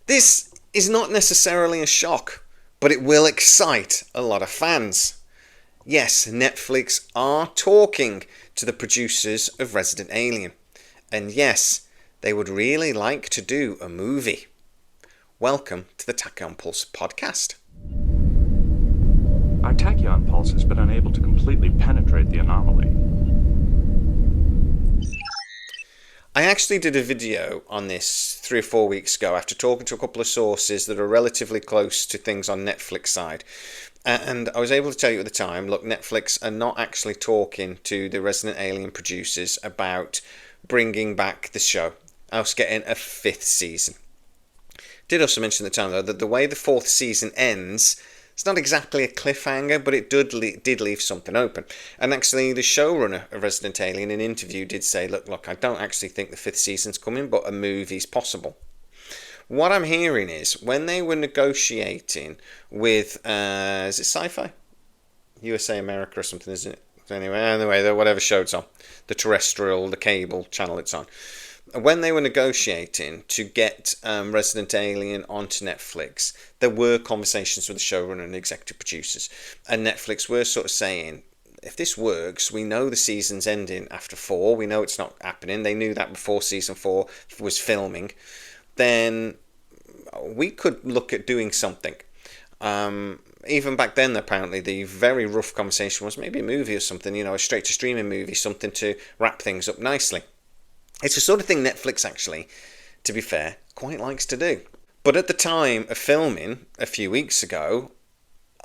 This is not necessarily a shock, but it will excite a lot of fans. Yes, Netflix are talking to the producers of Resident Alien. And yes, they would really like to do a movie. Welcome to the Tachyon Pulse podcast. Our tachyon pulse has been unable to completely penetrate the anomaly. I actually did a video on this 3 or 4 weeks ago after talking to a couple of sources that are relatively close to things on Netflix side. And I was able to tell you at the time, look, Netflix are not actually talking to the Resident Alien producers about bringing back the show. I was getting a 5th season. Did also mention at the time, though, that the way the 4th season ends, it's not exactly a cliffhanger, but it did leave something open. And actually, the showrunner of Resident Alien in an interview did say, look, I don't actually think the 5th season's coming, but a movie's possible. What I'm hearing is, when they were negotiating with, is it sci-fi? USA America or something, isn't it? Anyway, whatever show it's on. The terrestrial, the cable channel it's on. When they were negotiating to get Resident Alien onto Netflix, there were conversations with the showrunner and executive producers. And Netflix were sort of saying, if this works, we know the season's ending after 4. We know it's not happening. They knew that before season 4 was filming. Then we could look at doing something. Even back then, apparently, the very rough conversation was maybe a movie or something, a straight-to-streaming movie, something to wrap things up nicely. It's the sort of thing Netflix actually, to be fair, quite likes to do. But at the time of filming, a few weeks ago,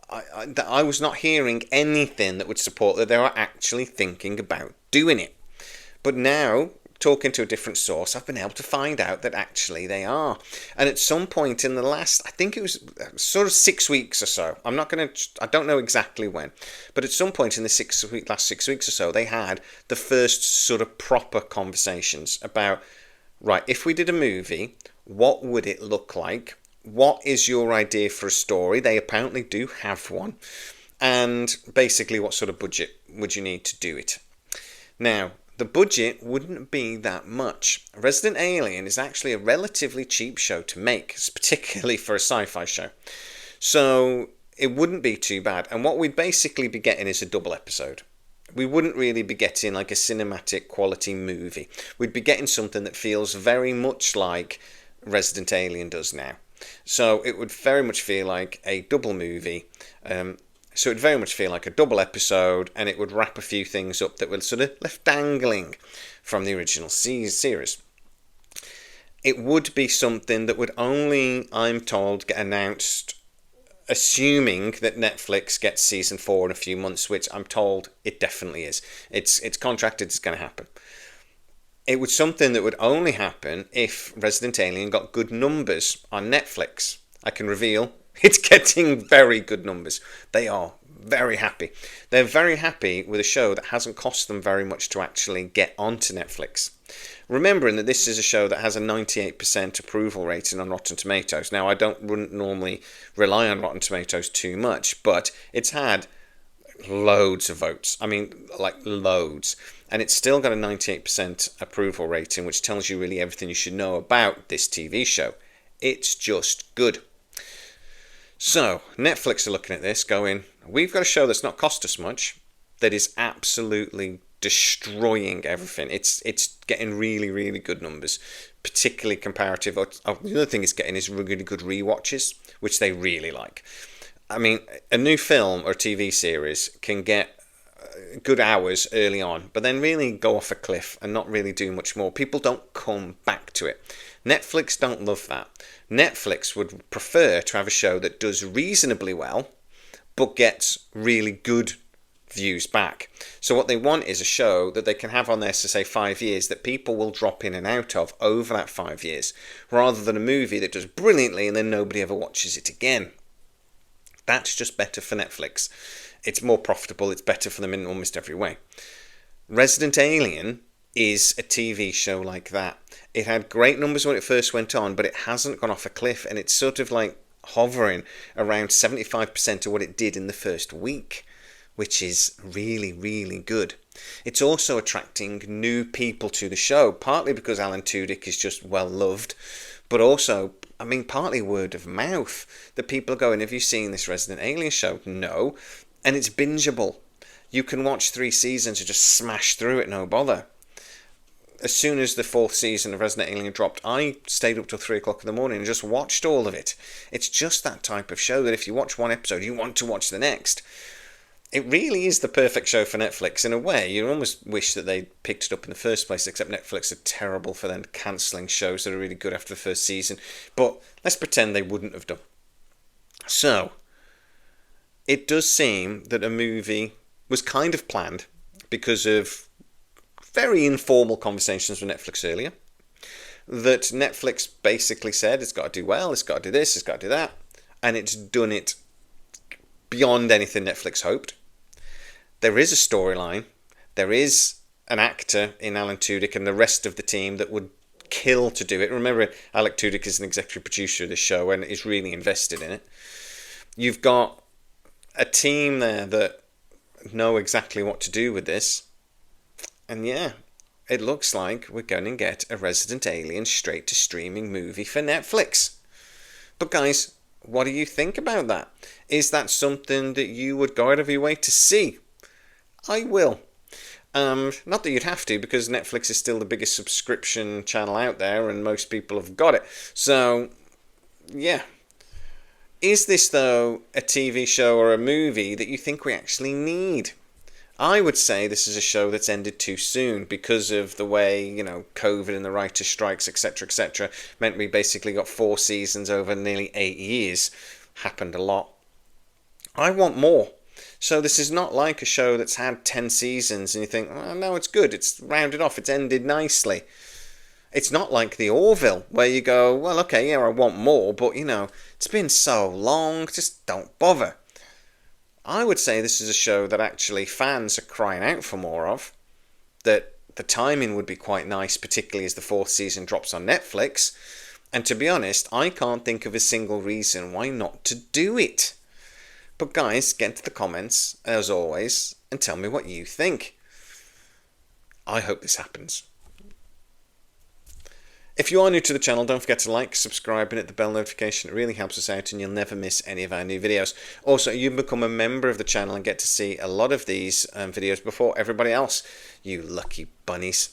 I was not hearing anything that would support that they were actually thinking about doing it. But now, talking to a different source, I've been able to find out that actually they are. And at some point in the last, I think it was sort of 6 weeks or so, I don't know exactly when, but at some point in the last 6 weeks or so, they had the first sort of proper conversations about, right, if we did a movie, what would it look like? What is your idea for a story? They apparently do have one. And basically, what sort of budget would you need to do it? Now, the budget wouldn't be that much. Resident Alien is actually a relatively cheap show to make, particularly for a sci-fi show. So it wouldn't be too bad. And what we'd basically be getting is a double episode. We wouldn't really be getting like a cinematic quality movie. We'd be getting something that feels very much like Resident Alien does now. So it would very much feel like a double movie. So it'd very much feel like a double episode, and it would wrap a few things up that were sort of left dangling from the original series. It would be something that would only, I'm told, get announced assuming that Netflix gets season 4 in a few months, which I'm told it definitely is. It's contracted, it's going to happen. It was something that would only happen if Resident Alien got good numbers on Netflix. I can reveal it's getting very good numbers. They are very happy. They're very happy with a show that hasn't cost them very much to actually get onto Netflix. Remembering that this is a show that has a 98% approval rating on Rotten Tomatoes. Now, I wouldn't normally rely on Rotten Tomatoes too much, but it's had loads of votes. I mean, like loads. And it's still got a 98% approval rating, which tells you really everything you should know about this TV show. It's just good. So, Netflix are looking at this going, we've got a show that's not cost us much, that is absolutely destroying everything. It's getting really, really good numbers, particularly comparative. The other thing it's getting is really good rewatches, which they really like. I mean, a new film or TV series can get good hours early on, but then really go off a cliff and not really do much more. People don't come back to it. Netflix don't love that. Netflix would prefer to have a show that does reasonably well, but gets really good views back. So what they want is a show that they can have on there for, say, 5 years that people will drop in and out of over that 5 years, rather than a movie that does brilliantly and then nobody ever watches it again. That's just better for Netflix. It's more profitable, it's better for them in almost every way. Resident Alien is a TV show like that. It had great numbers when it first went on, but it hasn't gone off a cliff, and it's sort of like hovering around 75% of what it did in the first week, which is really, really good. It's also attracting new people to the show, partly because Alan Tudyk is just well loved, But also, I mean, partly word of mouth. That people are going, have you seen this Resident Alien show? No. And it's bingeable. You can watch 3 seasons and just smash through it, no bother. As soon as the 4th season of Resident Alien dropped, I stayed up till 3 o'clock in the morning and just watched all of it. It's just that type of show that if you watch one episode, you want to watch the next. It really is the perfect show for Netflix. In a way, you almost wish that they picked it up in the first place, except Netflix are terrible for them cancelling shows that are really good after the first season. But let's pretend they wouldn't have done. So, it does seem that a movie was kind of planned because of very informal conversations with Netflix earlier. That Netflix basically said it's got to do well, it's got to do this, it's got to do that. And it's done it beyond anything Netflix hoped. There is a storyline. There is an actor in Alan Tudyk and the rest of the team that would kill to do it. Remember, Alan Tudyk is an executive producer of the show and is really invested in it. You've got a team there that know exactly what to do with this. And yeah, it looks like we're going to get a Resident Alien straight to streaming movie for Netflix. But guys, what do you think about that? Is that something that you would go out of your way to see? I will. Not that you'd have to, because Netflix is still the biggest subscription channel out there and most people have got it. So, yeah. Is this, though, a TV show or a movie that you think we actually need? I would say this is a show that's ended too soon because of the way, COVID and the writer strikes, etc., meant we basically got 4 seasons over nearly 8 years. Happened a lot. I want more. So this is not like a show that's had 10 seasons and you think, oh, no, it's good, it's rounded off, it's ended nicely. It's not like The Orville, where you go, well, okay, yeah, I want more, but, it's been so long, just don't bother. I would say this is a show that actually fans are crying out for more of, that the timing would be quite nice, particularly as the 4th season drops on Netflix, and to be honest, I can't think of a single reason why not to do it. But guys, get into the comments, as always, and tell me what you think. I hope this happens. If you are new to the channel, don't forget to like, subscribe and hit the bell notification. It really helps us out and you'll never miss any of our new videos. Also, you can become a member of the channel and get to see a lot of these videos before everybody else. You lucky bunnies.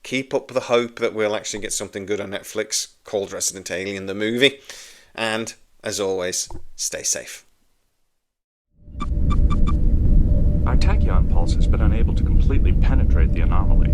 Keep up the hope that we'll actually get something good on Netflix called Resident Alien the movie. And, as always, stay safe. Our tachyon pulse has been unable to completely penetrate the anomaly.